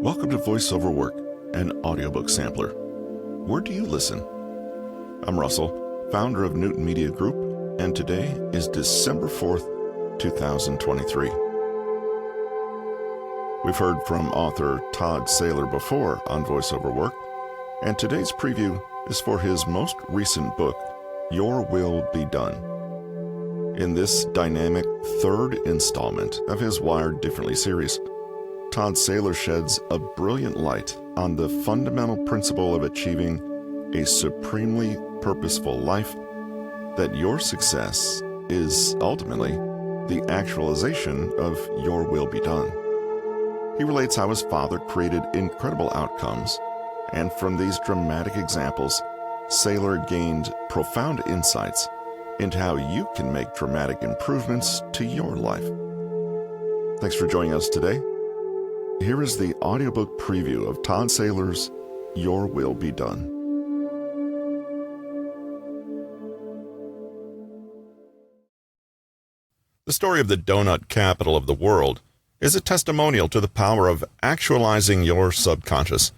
Welcome to Voiceover Work, an audiobook sampler. Where do you listen? I'm Russell, founder of Newton Media Group, and today is December 4th, 2023. We've heard from author Todd Saylor before on Voiceover Work, and today's preview is for his most recent book, Your Will Be Done. In this dynamic third installment of his Wired Differently series, Todd Saylor sheds a brilliant light on the fundamental principle of achieving a supremely purposeful life, that your success is ultimately the actualization of your will be done. He relates how his father created incredible outcomes, and from these dramatic examples, Saylor gained profound insights into how you can make dramatic improvements to your life. Thanks for joining us today. Here is the audiobook preview of Todd Saylor's Your Will Be Done. The story of the donut capital of the world is a testimonial to the power of actualizing your subconscious.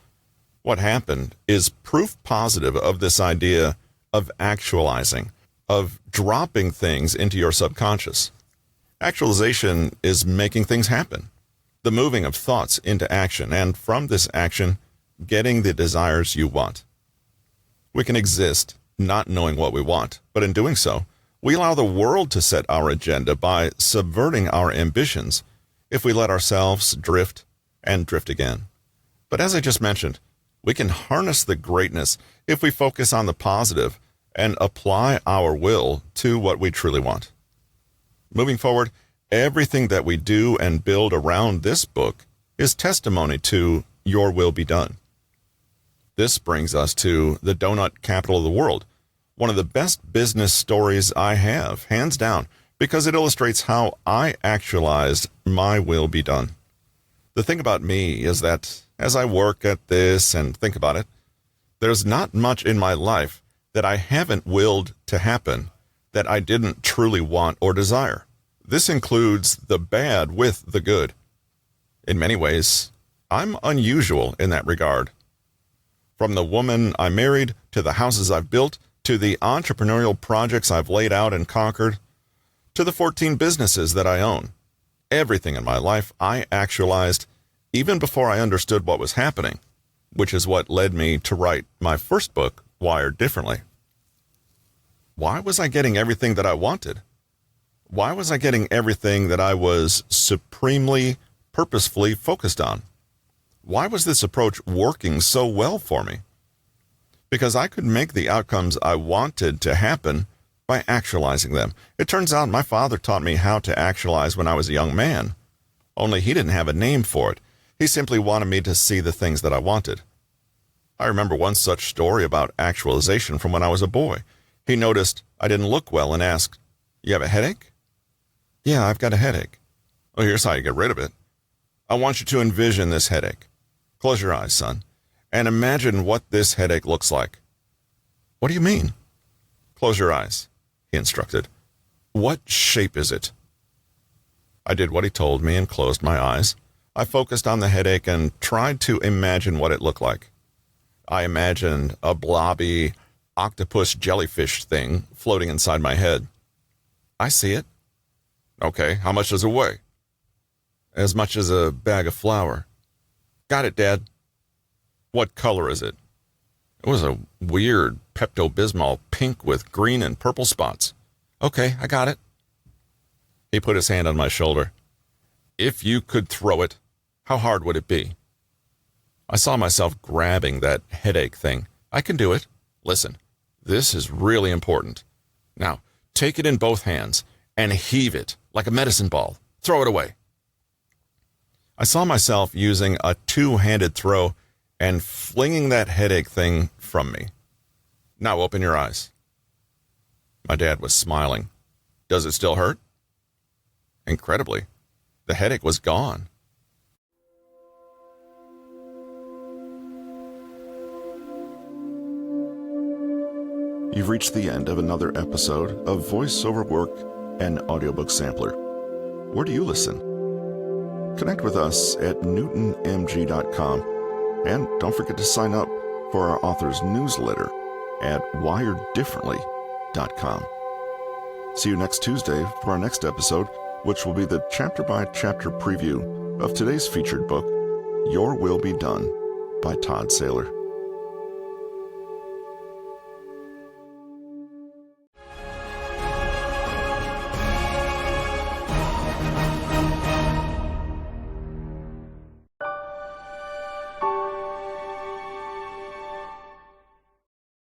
What happened is proof positive of this idea of actualizing, of dropping things into your subconscious. Actualization is making things happen, the moving of thoughts into action, and from this action, getting the desires you want. We can exist not knowing what we want, but in doing so, we allow the world to set our agenda by subverting our ambitions if we let ourselves drift and drift again. But as I just mentioned, we can harness the greatness if we focus on the positive and apply our will to what we truly want. Moving forward, everything that we do and build around this book is testimony to your will be done. This brings us to the donut capital of the world, one of the best business stories I have, hands down, because it illustrates how I actualized my will be done. The thing about me is that as I work at this and think about it, there's not much in my life that I haven't willed to happen that I didn't truly want or desire. This includes the bad with the good. In many ways, I'm unusual in that regard. From the woman I married, to the houses I've built, to the entrepreneurial projects I've laid out and conquered, to the 14 businesses that I own. Everything in my life I actualized even before I understood what was happening, which is what led me to write my first book, Wired Differently. Why was I getting everything that I wanted? Why was I getting everything that I was supremely purposefully focused on? Why was this approach working so well for me? Because I could make the outcomes I wanted to happen by actualizing them. It turns out my father taught me how to actualize when I was a young man, only he didn't have a name for it. He simply wanted me to see the things that I wanted. I remember one such story about actualization from when I was a boy. He noticed I didn't look well and asked, "You have a headache?" "Yeah, I've got a headache." "Well, here's how you get rid of it. I want you to envision this headache. Close your eyes, son, and imagine what this headache looks like." "What do you mean?" "Close your eyes," he instructed. "What shape is it?" I did what he told me and closed my eyes. I focused on the headache and tried to imagine what it looked like. I imagined a blobby octopus jellyfish thing floating inside my head. "I see it." "Okay, how much does it weigh?" "As much as a bag of flour." "Got it, Dad." "What color is it?" "It was a weird Pepto Bismol pink with green and purple spots." "Okay, I got it." He put his hand on my shoulder. "If you could throw it, how hard would it be?" I saw myself grabbing that headache thing. "I can do it. Listen, this is really important. Now, take it in both hands and heave it like a medicine ball. Throw it away." I saw myself using a two-handed throw and flinging that headache thing from me. "Now open your eyes." My dad was smiling. "Does it still hurt?" Incredibly, the headache was gone. You've reached the end of another episode of Voiceover Work, an audiobook sampler. Where do you listen? Connect with us at newtonmg.com, and don't forget to sign up for our author's newsletter at wireddifferently.com. See you next Tuesday for our next episode, which will be the chapter-by-chapter preview of today's featured book, Your Will Be Done by Todd Saylor.